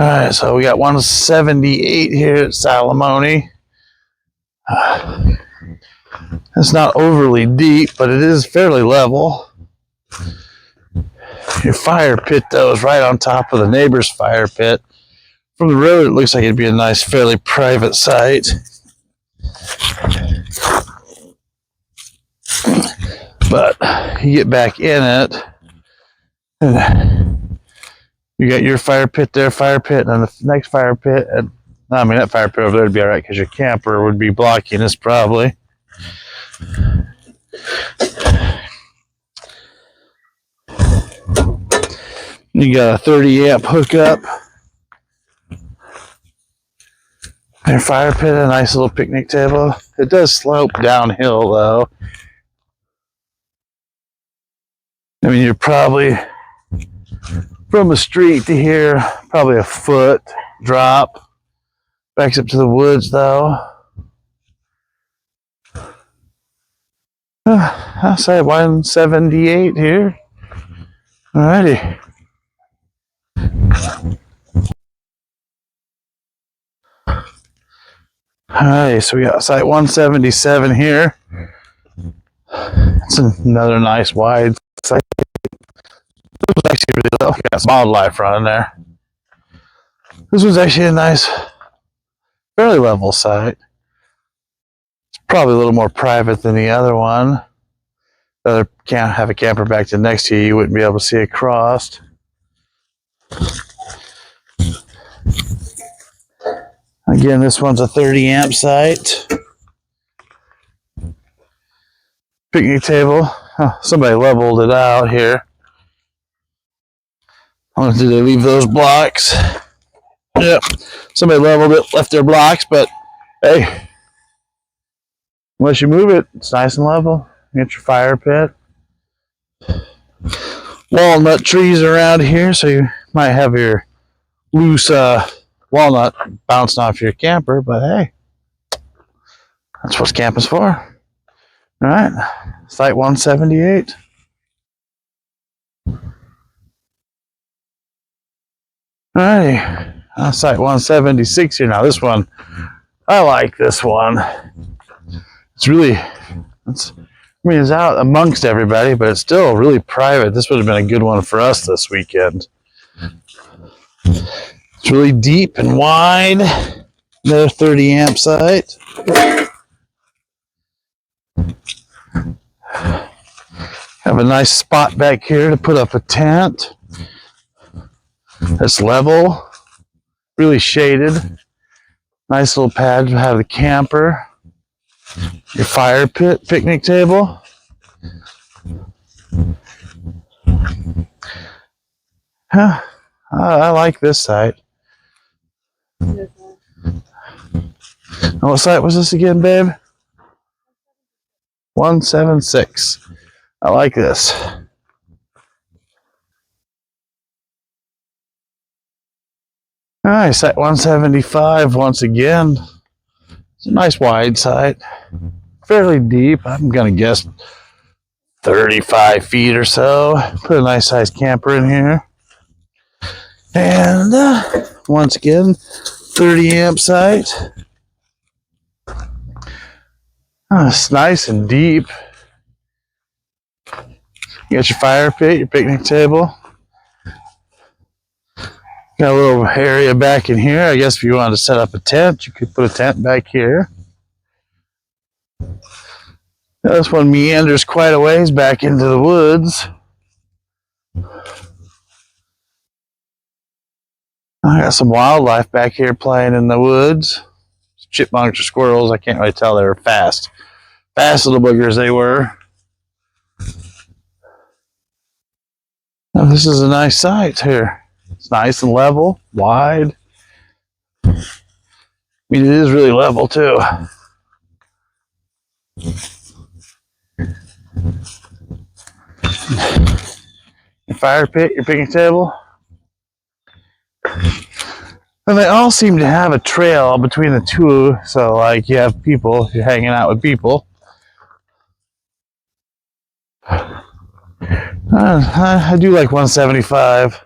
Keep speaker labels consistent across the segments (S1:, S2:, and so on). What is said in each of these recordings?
S1: All right, so we got 178 here at Salamonie. It's not overly deep, but it is fairly level. Your fire pit, though, is right on top of the neighbor's fire pit. From the road, it looks like it'd be a nice, fairly private site. But you get back in it, and you got your fire pit there, fire pit, and then the next fire pit. And, I mean, that fire pit over there would be all right because your camper would be blocking this probably. You got a 30 amp hookup. Your fire pit, a nice little picnic table. It does slope downhill though. I mean, you're probably from the street to here, probably a foot drop. Backs up to the woods though. I'll say 178 here. Alrighty. Alright, so we got site 177 here. It's another nice wide site. This was actually really low. Got some wildlife running there. This was actually a nice, fairly level site. It's probably a little more private than the other one. The other can't have a camper back to next to you, you wouldn't be able to see across. Again, this one's a 30 amp site. Picnic table. Oh, somebody leveled it out here. Did they leave those blocks? Yep. Somebody leveled it, left their blocks, but hey, unless you move it, it's nice and level. You get your fire pit. Walnut trees around here, so you might have your loose walnut bouncing off your camper, but hey, that's what camping's for. All right, site 178. All right, site 176 here. Now this one, I like this one. It's really, it's out amongst everybody, but it's still really private. This would have been a good one for us this weekend. It's really deep and wide. Another 30 amp site. Have a nice spot back here to put up a tent. That's level, really shaded. Nice little pad to have the camper. Your fire pit, picnic table. Huh, I like this site. What site was this again, babe? 176. I like this. All right, site 175 once again. It's a nice wide site. Fairly deep. I'm going to guess 35 feet or so. Put a nice sized camper in here. And once again, 30 amp site. Oh, it's nice and deep. You got your fire pit, your picnic table. Got a little area back in here. I guess if you wanted to set up a tent, you could put a tent back here. Now this one meanders quite a ways back into the woods. I got some wildlife back here playing in the woods. Chipmunks or squirrels, I can't really tell. They were fast. Fast little boogers they were. Now this is a nice site here. It's nice and level, wide. I mean, it is really level too. Your fire pit, your picnic table. And they all seem to have a trail between the two. So like you have people, you're hanging out with people. I do like 175.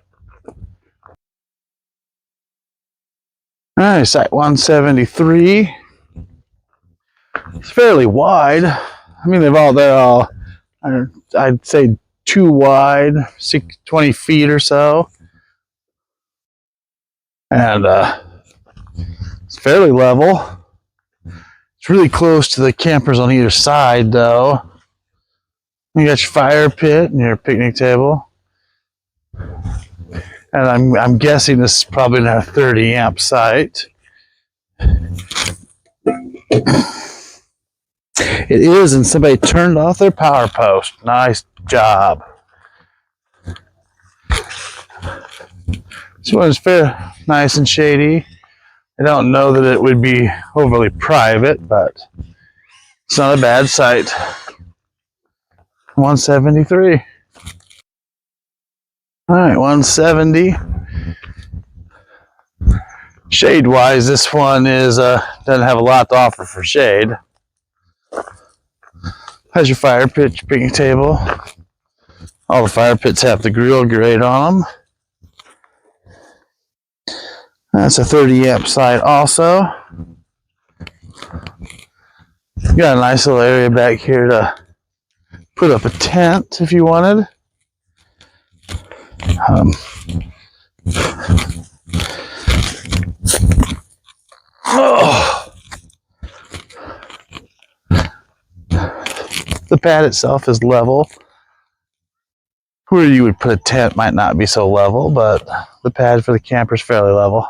S1: All right, site 173. It's fairly wide. I mean, they're all, I'd say 2 wide, 20 feet or so. And it's fairly level. It's really close to the campers on either side, though. You got your fire pit and your picnic table. And I'm guessing this is probably not a 30 amp site. It is, and somebody turned off their power post. Nice job. This one is fair, nice and shady. I don't know that it would be overly private, but it's not a bad site. 173. All right, 170. Shade-wise, this one is doesn't have a lot to offer for shade. Has your fire pit, your picnic table. All the fire pits have the grill grate on them. That's a 30 amp site also. Got a nice little area back here to put up a tent if you wanted. The pad itself is level. Where you would put a tent might not be so level, but the pad for the camper is fairly level.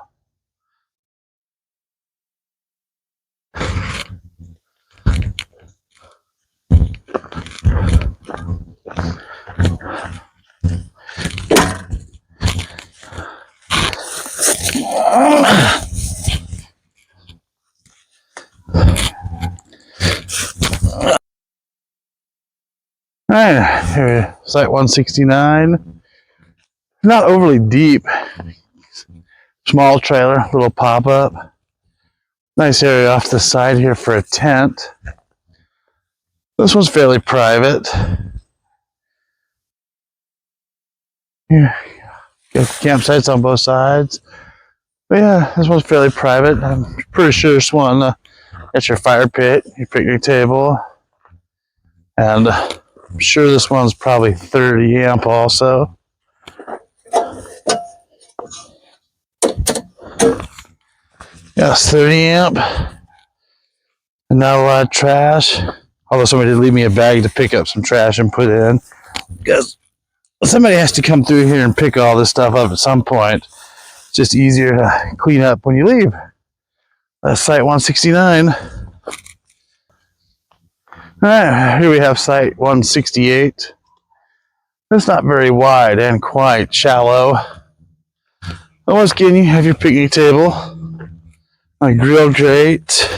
S1: All right, here, site 169. Not overly deep. Small trailer, little pop-up. Nice area off the side here for a tent. This one's fairly private. Yeah, got campsites on both sides. But yeah, this one's fairly private. I'm pretty sure this one got your fire pit, your picnic table, and I'm sure this one's probably 30 amp also. Yes, 30 amp. And not a lot of trash. Although somebody did leave me a bag to pick up some trash and put in. Because somebody has to come through here and pick all this stuff up at some point. It's just easier to clean up when you leave. That's site 169. Alright, here we have site 168. It's not very wide and quite shallow. But once again, you have your picnic table, a grill grate,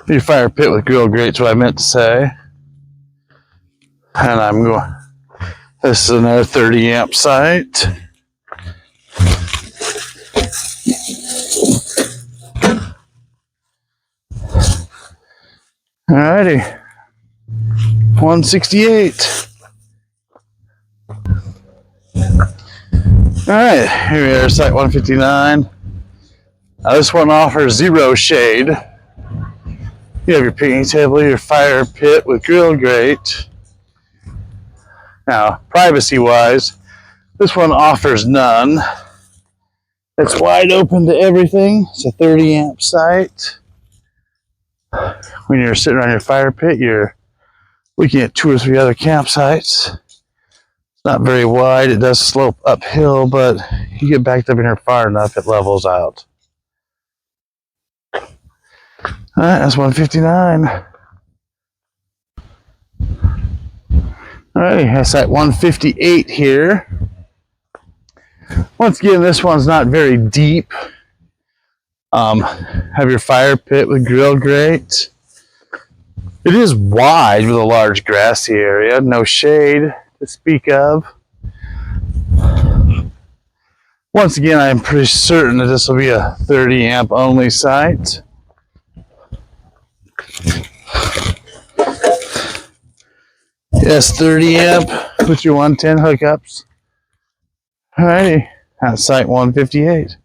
S1: your fire pit with grill grate's what I meant to say. And I'm going, this is another 30 amp site. Alrighty, 168. Alright, here we are, site 159. Now this one offers zero shade. You have your picnic table, your fire pit with grill grate. Now, privacy-wise, this one offers none. It's wide open to everything. It's a 30 amp site. When you're sitting around your fire pit, you're looking at 2 or 3 other campsites. It's not very wide. It does slope uphill, but you get backed up in here far enough, it levels out. All right, that's 159. All right, that's at 158 here. Once again, this one's not very deep. Have your fire pit with grill grate. It is wide with a large grassy area, no shade to speak of. Once again, I'm pretty certain that this will be a 30 amp only site. Yes, 30 amp with your 110 hookups. Alrighty, that's site 158.